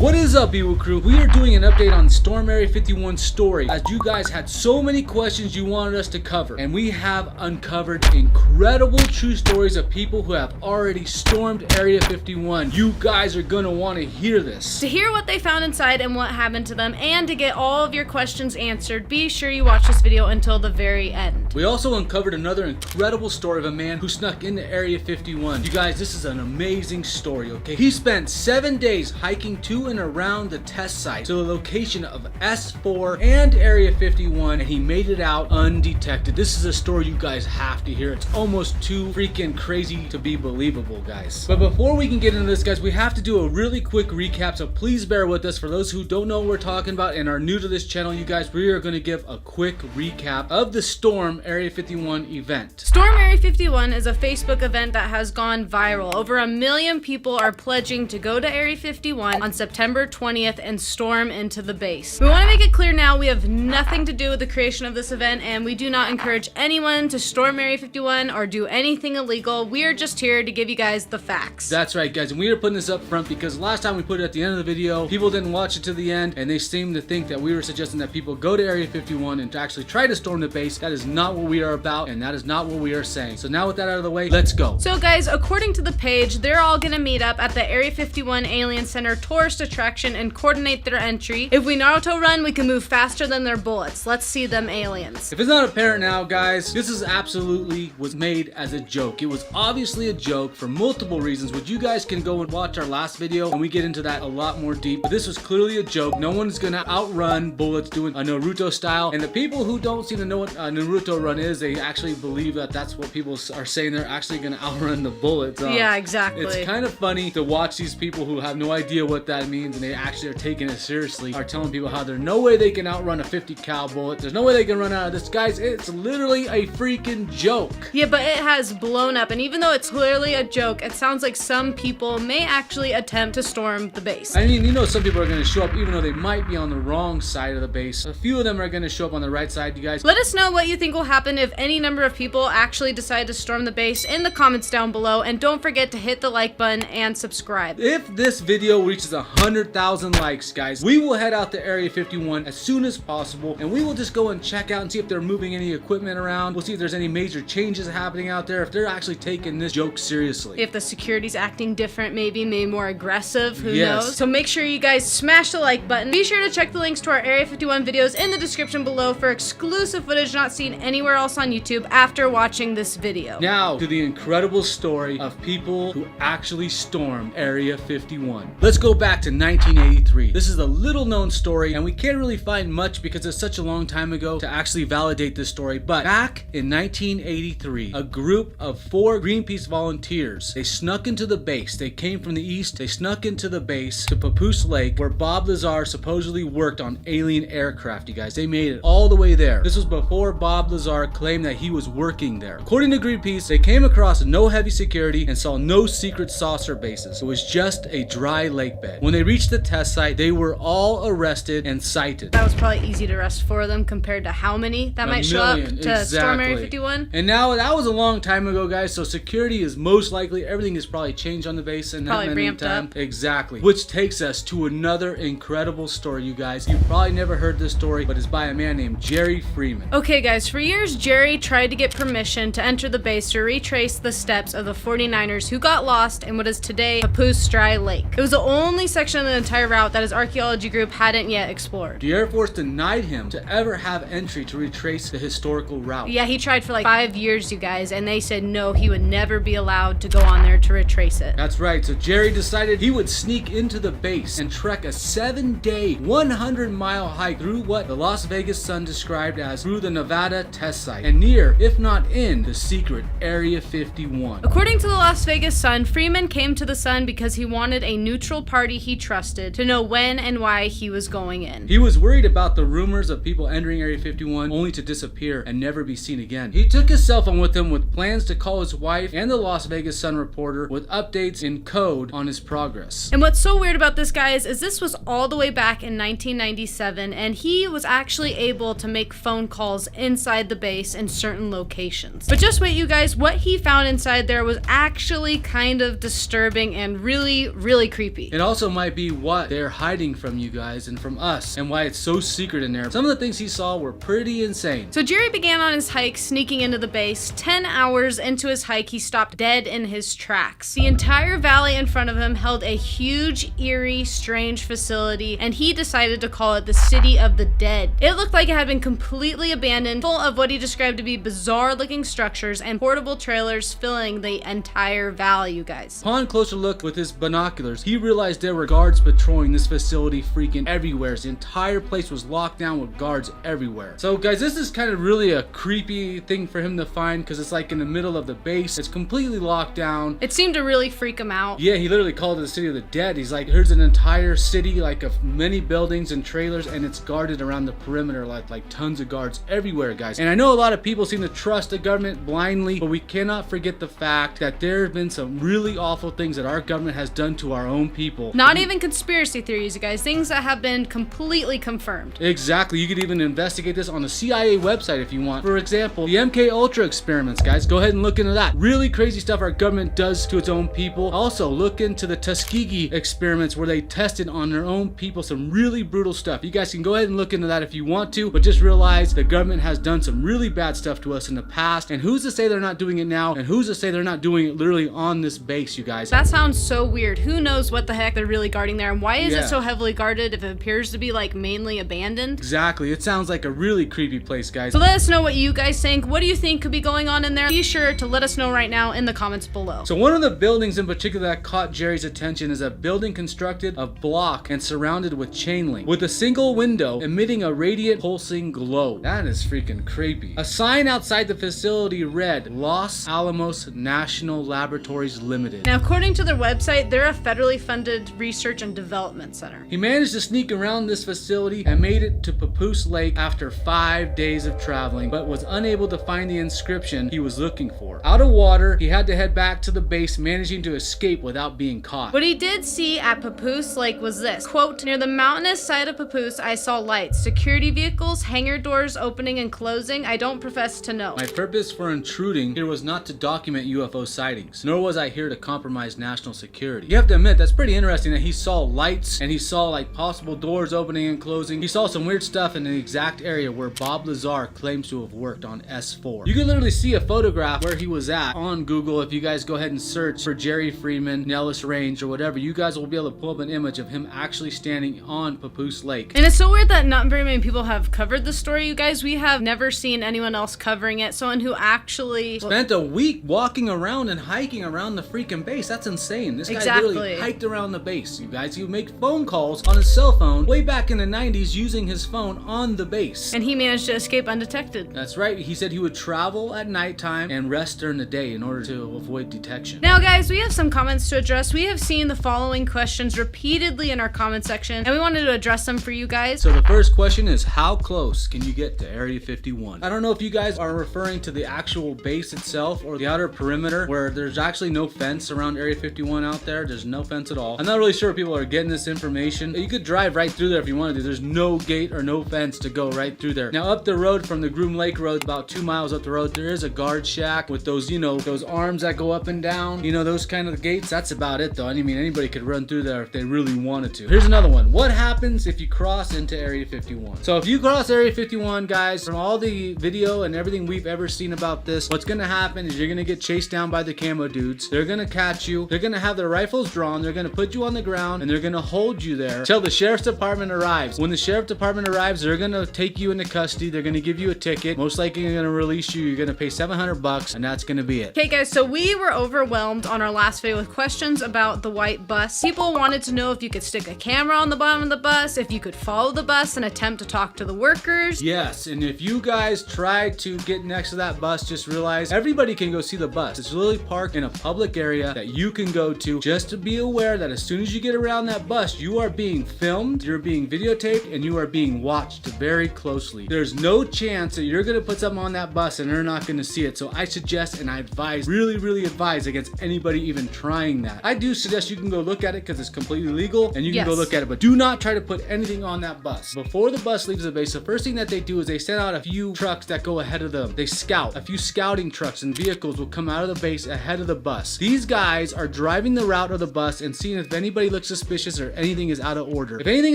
What is up, Evil Crew? We are doing an update on Storm Area 51 story, as you guys had so many questions you wanted us to cover, and we have uncovered incredible true stories of people who have already stormed Area 51. You guys are gonna want to hear this. To hear what they found inside and what happened to them, and to get all of your questions answered, be sure you watch this video until the very end. We also uncovered another incredible story of a man who snuck into Area 51. You guys, this is an amazing story, okay? He spent 7 days hiking to and around the test site to the location of S4 and Area 51, and he made it out undetected. This is a story you guys have to hear. It's almost too freaking crazy to be believable, guys. But before we can get into this, guys, we have to do a really quick recap, so please bear with us. For those who don't know what we're talking about and are new to this channel, you guys, we are going to give a quick recap of the Storm Area 51 event. Storm Area 51 is a Facebook event that has gone viral. Over 1 million people are pledging to go to Area 51 on September 20th and storm into the base. We want to make it clear now, we have nothing to do with the creation of this event, and we do not encourage anyone to storm Area 51 or do anything illegal. We are just here to give you guys the facts. That's right, guys, and we are putting this up front because last time we put it at the end of the video, people didn't watch it to the end, and they seemed to think that we were suggesting that people go to Area 51 and to actually try to storm the base. That is not what we are about, and that is not what we are saying. So now with that out of the way, let's go. So guys, according to the page, they're all gonna meet up at the Area 51 Alien Center tourist attraction and coordinate their entry. If we Naruto run, we can move faster than their bullets. Let's see them aliens. If it's not apparent now, guys, this is absolutely was made as a joke. It was obviously a joke for multiple reasons, which you guys can go and watch our last video and we get into that a lot more deep. But this was clearly a joke. No one is gonna outrun bullets doing a Naruto style. And the people who don't seem to know what a Naruto run is, they actually believe that that's what people are saying. They're actually gonna outrun the bullets. Yeah, exactly. It's kind of funny to watch these people who have no idea what that means and they actually are taking it seriously, are telling people how there's no way they can outrun a 50 cal bullet. There's no way they can run out of this. Guys, it's literally a freaking joke. Yeah, but it has blown up, and even though it's clearly a joke, it sounds like some people may actually attempt to storm the base. I mean, you know, some people are going to show up even though they might be on the wrong side of the base. A few of them are going to show up on the right side, you guys. Let us know what you think will happen if any number of people actually decide to storm the base in the comments down below, and don't forget to hit the like button and subscribe. If this video reaches 100,000 likes, guys, we will head out to Area 51 as soon as possible, and we will just go and check out and see if they're moving any equipment around. We'll see if there's any major changes happening out there, if they're actually taking this joke seriously. If the security's acting different, maybe more aggressive, who knows? So make sure you guys smash the like button. Be sure to check the links to our Area 51 videos in the description below for exclusive footage not seen anywhere else on YouTube after watching this video. Now to the incredible story of people who actually stormed Area 51. Let's go back to 1983. This is a little known story and we can't really find much because it's such a long time ago to actually validate this story, but back in 1983, a group of 4 Greenpeace volunteers, they snuck into the base. They came from the east, they snuck into the base to Papoose Lake where Bob Lazar supposedly worked on alien aircraft, you guys. They made it all the way there. This was before Bob Lazar claimed that he was working there. According to Greenpeace, they came across no heavy security and saw no secret saucer bases. It was just a dry lake bed. When they reached the test site, they were all arrested and cited. That was probably easy to arrest for them compared to how many that might show up to storm Area 51. And now that was a long time ago, guys, so security is most likely, everything is probably changed on the base and probably ramped up. Exactly. Which takes us to another incredible story, you guys. You probably never heard this story, but it's by a man named Jerry Freeman. Okay, guys, for years, Jerry tried to get permission to enter the base to retrace the steps of the 49ers who got lost in what is today Papoose Dry Lake. It was the only section of the entire route that his archaeology group hadn't yet explored. The Air Force denied him to ever have entry to retrace the historical route. Yeah, he tried for like 5 years, you guys, and they said no, he would never be allowed to go on there to retrace it. That's right, so Jerry decided he would sneak into the base and trek a 7-day, 100-mile hike through what the Las Vegas Sun described as through the Nevada test site and near, if not in, the secret Area 51. According to the Las Vegas Sun, Freeman came to the Sun because he wanted a neutral party he trusted to know when and why he was going in. He was worried about the rumors of people entering Area 51 only to disappear and never be seen again. He took his cell phone with him with plans to call his wife and the Las Vegas Sun reporter with updates in code on his progress. And what's so weird about this, guys, is this was all the way back in 1997, and he was actually able to make phone calls inside the base in certain locations. But just wait, you guys, what he found inside there was actually kind of disturbing and really, really creepy. It also might might be what they're hiding from you guys and from us, and why it's so secret in there. Some of the things he saw were pretty insane. So Jerry began on his hike, sneaking into the base. 10 hours into his hike, he stopped dead in his tracks. The entire valley in front of him held a huge, eerie, strange facility, and he decided to call it the City of the Dead. It looked like it had been completely abandoned, full of what he described to be bizarre-looking structures and portable trailers filling the entire valley, you guys. Upon closer look with his binoculars, he realized there were guards patrolling this facility freaking everywhere. The entire place was locked down with guards everywhere. So guys, this is kind of really a creepy thing for him to find, because it's like in the middle of the base. It's completely locked down. It seemed to really freak him out. Yeah, he literally called it the City of the Dead. He's like, here's an entire city, like of many buildings and trailers, and it's guarded around the perimeter, like tons of guards everywhere, guys. And I know a lot of people seem to trust the government blindly, but we cannot forget the fact that there have been some really awful things that our government has done to our own people. Not even conspiracy theories, you guys. Things that have been completely confirmed. Exactly. You could even investigate this on the CIA website if you want. For example, the MK Ultra experiments, guys. Go ahead and look into that. Really crazy stuff our government does to its own people. Also, look into the Tuskegee experiments where they tested on their own people some really brutal stuff. You guys can go ahead and look into that if you want to, but just realize the government has done some really bad stuff to us in the past, and who's to say they're not doing it now, and who's to say they're not doing it literally on this base, you guys. That sounds so weird. Who knows what the heck they're really guarding there, and why is Yeah. it so heavily guarded if it appears to be like mainly abandoned? Exactly. It sounds like a really creepy place, guys. So let us know what you guys think. What do you think could be going on in there? Be sure to let us know right now in the comments below. So one of the buildings in particular that caught Jerry's attention is a building constructed of block and surrounded with chain link, with a single window emitting a radiant pulsing glow. That is freaking creepy. A sign outside the facility read, Los Alamos National Laboratories Limited. Now, according to their website, they're a federally funded research and development center. He managed to sneak around this facility and made it to Papoose Lake after 5 days of traveling, but was unable to find the inscription he was looking for. Out of water, he had to head back to the base, managing to escape without being caught. What he did see at Papoose Lake was this, quote, near the mountainous side of Papoose, I saw lights, security vehicles, hangar doors opening and closing. I don't profess to know. My purpose for intruding here was not to document UFO sightings, nor was I here to compromise national security. You have to admit, that's pretty interesting that he saw lights and he saw like possible doors opening and closing. He saw some weird stuff in the exact area where Bob Lazar claims to have worked on S4. You can literally see a photograph where he was at on Google. If you guys go ahead and search for Jerry Freeman, Nellis Range, or whatever, you guys will be able to pull up an image of him actually standing on Papoose Lake. And it's so weird that not very many people have covered the story, you guys. We have never seen anyone else covering it. Someone who actually spent a week walking around and hiking around the freaking base. That's insane. This guy literally hiked around the base, you guys. He would make phone calls on his cell phone way back in the 90s using his phone on the base. And he managed to escape undetected. That's right. He said he would travel at nighttime and rest during the day in order to avoid detection. Now, guys, we have some comments to address. We have seen the following questions repeatedly in our comment section, and we wanted to address them for you guys. So the first question is, how close can you get to Area 51? I don't know if you guys are referring to the actual base itself or the outer perimeter where there's actually no fence around Area 51 out there. There's no fence at all. I'm not really sure if people are getting this information. You could drive right through there if you wanted to. There's no gate or no fence to go right through there. Now, up the road from the Groom Lake Road, about 2 miles up the road, there is a guard shack with those, you know, those arms that go up and down, you know, those kind of gates. That's about it, though. I mean, anybody could run through there if they really wanted to. Here's another one. What happens if you cross into Area 51? So if you cross Area 51, guys, from all the video and everything we've ever seen about this, what's gonna happen is you're gonna get chased down by the camo dudes. They're gonna catch you. They're gonna have their rifles drawn. They're gonna put you on the ground and they're gonna hold you there till the sheriff's department arrives. When the sheriff's department arrives, they're gonna take you into custody. They're gonna give you a ticket. Most likely they're gonna release you. You're gonna pay $700 and that's gonna be it. Okay, guys, so we were overwhelmed on our last video with questions about the white bus. People wanted to know if you could stick a camera on the bottom of the bus, if you could follow the bus and attempt to talk to the workers. Yes, and if you guys try to get next to that bus, just realize everybody can go see the bus. It's literally parked in a public area that you can go to. Just to be aware that as soon as you get around that bus, you are being filmed, you're being videotaped, and you are being watched very closely. There's no chance that you're gonna put something on that bus and they're not gonna see it. So I suggest and I advise, really advise against anybody even trying that. I do suggest you can go look at it because it's completely legal and you can go look at it, but do not try to put anything on that bus. Before the bus leaves the base, the first thing that they do is they send out a few trucks that go ahead of them. They scout. A few scouting trucks and vehicles will come out of the base ahead of the bus. These guys are driving the route of the bus and seeing if anybody looks suspicious or anything is out of order. If anything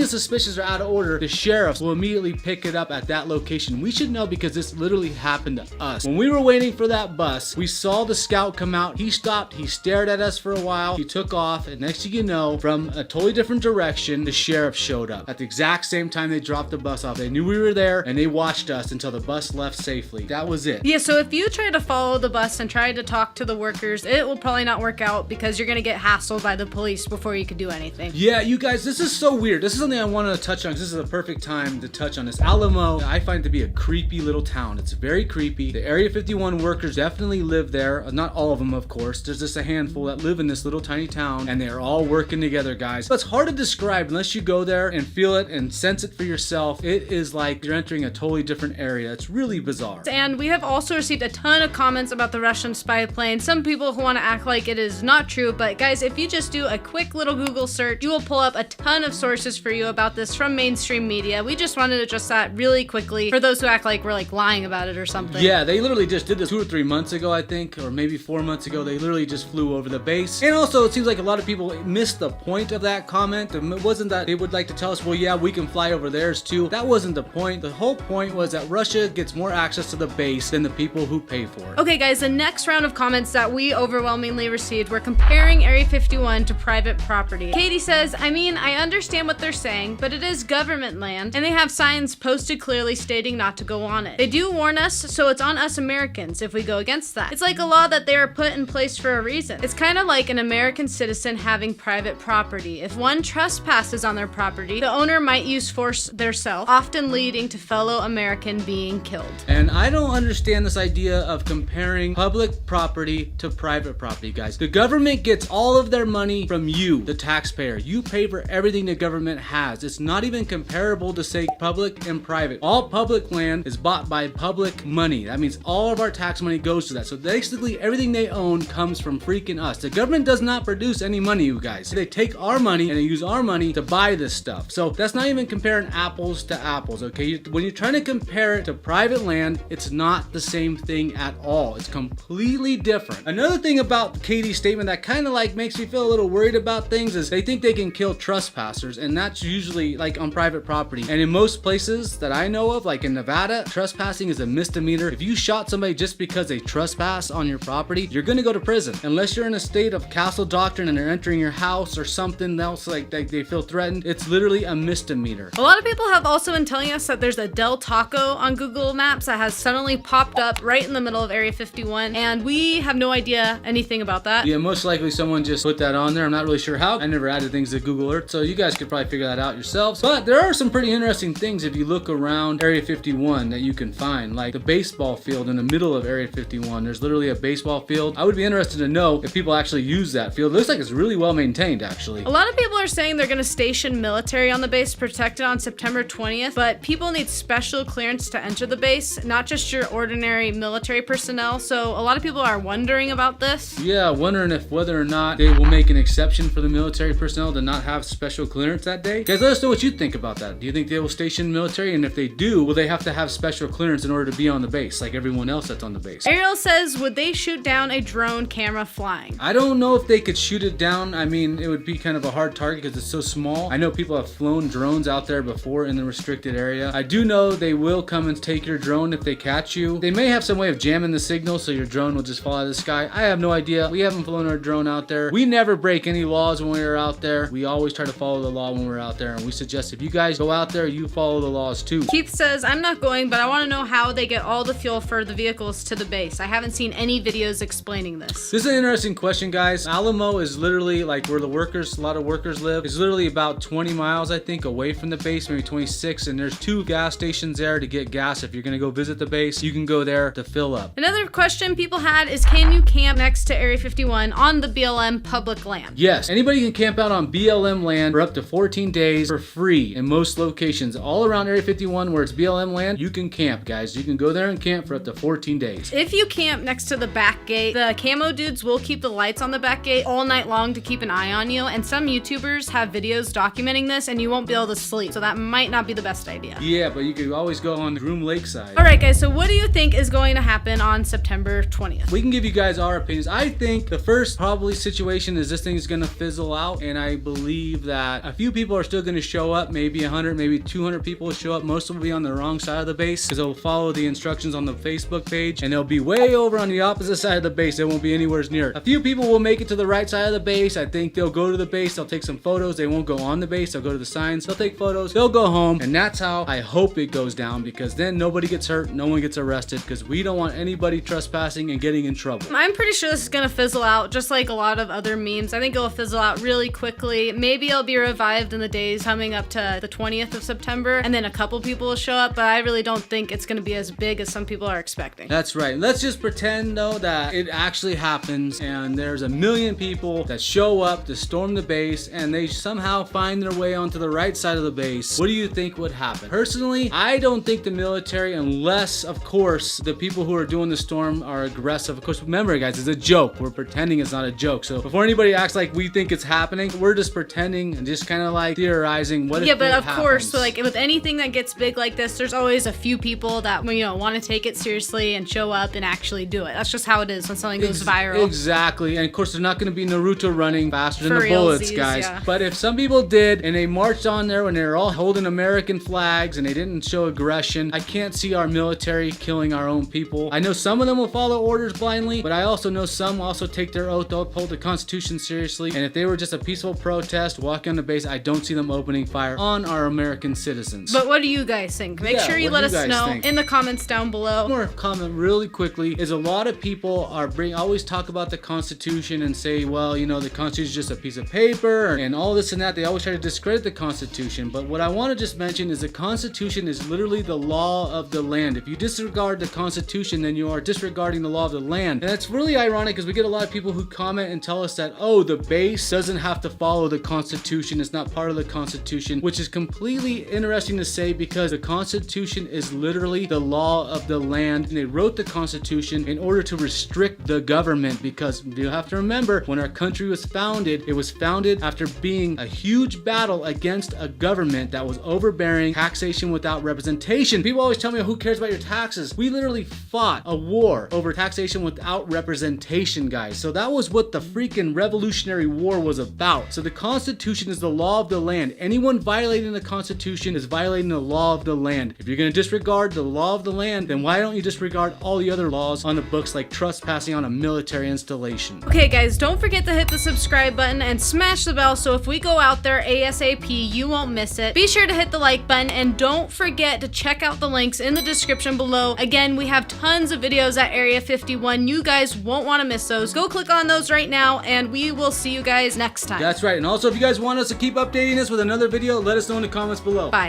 is suspicious or out of order, the sheriffs will immediately pick it up at that location. We should know because this literally happened to us. When we were waiting for that bus, we saw the scout come out. He stopped, he stared at us for a while, he took off, and next thing you know, from a totally different direction, the sheriff showed up. At the exact same time they dropped the bus off. They knew we were there and they watched us until the bus left safely. That was it. Yeah, so if you try to follow the bus and try to talk to the workers, it will probably not work out because you're gonna get hassled by the police before you can do anything. Yeah, you guys, this is so weird. This is something I wanted to touch on because this is the perfect time to touch on this. Alamo, I find to be a creepy little town. It's very creepy. The Area 51 workers definitely live there. Not all of them, of course. There's just a handful that live in this little tiny town, and they're all working together, guys. But it's hard to describe unless you go there and feel it and sense it for yourself. It is like you're entering a totally different area. It's really bizarre. And we have also received a ton of comments about the Russian spy plane. Some people who want to act like it is not true, but guys, if you just do a quick little Google search, you will pull up a ton of sources for you about this from mainstream media. We just wanted to address that really quickly for those who act like we're like lying about it or something. Yeah, they literally just did this 2 or 3 months ago, I think, or maybe 4 months ago. They literally just flew over the base. And also, it seems like a lot of people missed the point of that comment. It wasn't that they would like to tell us, well, yeah, we can fly over theirs too. That wasn't the point. The whole point was that Russia gets more access to the base than the people who pay for it. Okay, guys, the next round of comments that we overwhelmingly received were comparing Area 51 to private property. Katie says, I mean, I understand what they're saying, but it is government land, and they have signs posted clearly stating not to go on it. They do warn us, so it's on us Americans if we go against that. It's like a law that they are put in place for a reason. It's kind of like an American citizen having private property. If one trespasses on their property, the owner might use force theirself, often leading to fellow American being killed. And I don't understand this idea of comparing public property to private property, guys. The government gets all of their money from you, the taxpayer. You pay for everything the government has. It's not even comparable to say public and private. All public land is bought by public money. That means all of our tax money goes to that. So basically everything they own comes from freaking us. The government does not produce any money, you guys. They take our money and they use our money to buy this stuff. So that's not even comparing apples to apples, okay? When you're trying to compare it to private land, it's not the same thing at all. It's completely different. Another thing about Katie's statement that kind of like makes me feel a little worried about things is they think they can kill trespassers, and that's usually like on private property. And in most places that I know of, like in Nevada, trespassing is a misdemeanor. If you shot somebody just because they trespass on your property, you're gonna go to prison. Unless you're in a state of castle doctrine and they're entering your house or something else like they feel threatened, it's literally a misdemeanor. A lot of people have also been telling us that there's a Del Taco on Google Maps that has suddenly popped up right in the middle of Area 51, and we have no idea anything about that. Yeah, most likely someone just put that on there. I'm not really sure how. I never added things to Google Earth, so you guys could probably figure that out yourselves. But there are some pretty interesting things if you look around Area 51 that you can find, like the baseball field in the middle of Area 51. There's literally a baseball field. I would be interested to know if people actually use that field. It looks like it's really well maintained, actually. A lot of people are saying they're going to station military on the base to protect it on September 20th, but people need special clearance to enter the base, not just your ordinary military personnel. So a lot of people are wondering about this. Yeah, wondering if whether or not they will make an exception for the military personnel to not have special clearance that day. Guys, let us know what you think about that. Do you think they will station military? And if they do, will they have to have special clearance in order to be on the base like everyone else that's on the base? Ariel says, would they shoot down a drone camera flying? I don't know if they could shoot it down. I mean, it would be kind of a hard target because it's so small. I know people have flown drones out there before in the restricted area. I do know they will come and take your drone if they catch you. They may have some way of jamming the signal so your drone will just fall out of the sky. I have no idea. We haven't flown our drone out there. We never break any laws when we're out there. We always try to follow the law when we're out there, and we suggest if you guys go out there, you follow the laws too. Keith says, I'm not going, but I want to know how they get all the fuel for the vehicles to the base. I haven't seen any videos explaining this. This is an interesting question, guys. Alamo is literally like where the workers, a lot of workers live. It's literally about 20 miles, I think, away from the base, maybe 26, and there's 2 gas stations there to get gas. If you're gonna go visit the base, you can go there to fill up. Another question people had is, can you camp next to Area 51 on the BLM public land? Yes, anybody can camp out on BLM land for up to 14 days for free in most locations. All around Area 51 where it's BLM land, you can camp, guys. You can go there and camp for up to 14 days. If you camp next to the back gate, the camo dudes will keep the lights on the back gate all night long to keep an eye on you, and some YouTubers have videos documenting this and you won't be able to sleep, so that might not be the best idea. Yeah, but you could always go on Groom Lakeside. Alright guys, so what do you think is going to happen on September 20th? We can give you guys our opinions. I think the first probably situation is this thing is gonna fizzle out. out, and I believe that a few people are still going to show up, maybe 100, maybe 200 people will show up. Most will be on the wrong side of the base because they'll follow the instructions on the Facebook page, and they'll be way over on the opposite side of the base. They won't be anywhere near it. A few people will make it to the right side of the base. I think they'll go to the base, they'll take some photos. They won't go on the base, they'll go to the signs, they'll take photos, they'll go home, and that's how I hope it goes down, because then nobody gets hurt, no one gets arrested, because we don't want anybody trespassing and getting in trouble. I'm pretty sure this is gonna fizzle out just like a lot of other memes. I think it'll fizzle out really quickly. Maybe it'll be revived in the days coming up to the 20th of September, and then a couple people will show up, but I really don't think it's gonna be as big as some people are expecting. That's right. Let's just pretend though that it actually happens and there's a million people that show up to storm the base and they somehow find their way onto the right side of the base. What do you think would happen? Personally, I don't think the military, unless of course the people who are doing the storm are aggressive. Of course, remember guys, it's a joke. We're pretending it's not a joke. So before anybody acts like we think it's happening, we're just pretending and just kind of like theorizing what if it happens. Course, so like with anything that gets big like this, there's always a few people that want to take it seriously and show up and actually do it. That's just how it is when something goes viral. Exactly. And of course, they're not going to be Naruto running faster than For the bullets, realsies, guys. yeah. But if some people did and they marched on there when they were all holding American flags and they didn't show aggression, I can't see our military killing our own people. I know some of them will follow orders blindly, but I also know some also take their oath to uphold the Constitution seriously. And if they were just a peaceful protest walking on the base, I don't see them opening fire on our American citizens. But what do you guys think? Make sure you let us know in the comments down below. One more comment really quickly is a lot of people are always talk about the Constitution and say, well, the Constitution is just a piece of paper and all this and that. They always try to discredit the Constitution. But what I want to just mention is the Constitution is literally the law of the land. If you disregard the Constitution, then you are disregarding the law of the land. And that's really ironic because we get a lot of people who comment and tell us that, oh, the base doesn't have to follow the Constitution. It's not part of the Constitution, which is completely interesting to say because the Constitution is literally the law of the land. And they wrote the Constitution in order to restrict the government, because you have to remember when our country was founded, it was founded after being a huge battle against a government that was overbearing, taxation without representation. People always tell me, who cares about your taxes? We literally fought a war over taxation without representation, guys. So that was what the freaking Revolutionary War was about. So the Constitution is the law of the land. Anyone violating the Constitution is violating the law of the land. If you're going to disregard the law of the land, then why don't you disregard all the other laws on the books, like trespassing on a military installation? Okay guys, don't forget to hit the subscribe button and smash the bell so if we go out there ASAP, you won't miss it. Be sure to hit the like button and don't forget to check out the links in the description below. Again, we have tons of videos at Area 51. You guys won't want to miss those. Go click on those right now and we will see you guys next time. That's right. And also, if you guys want us to keep updating this with another video, let us know in the comments below. Bye.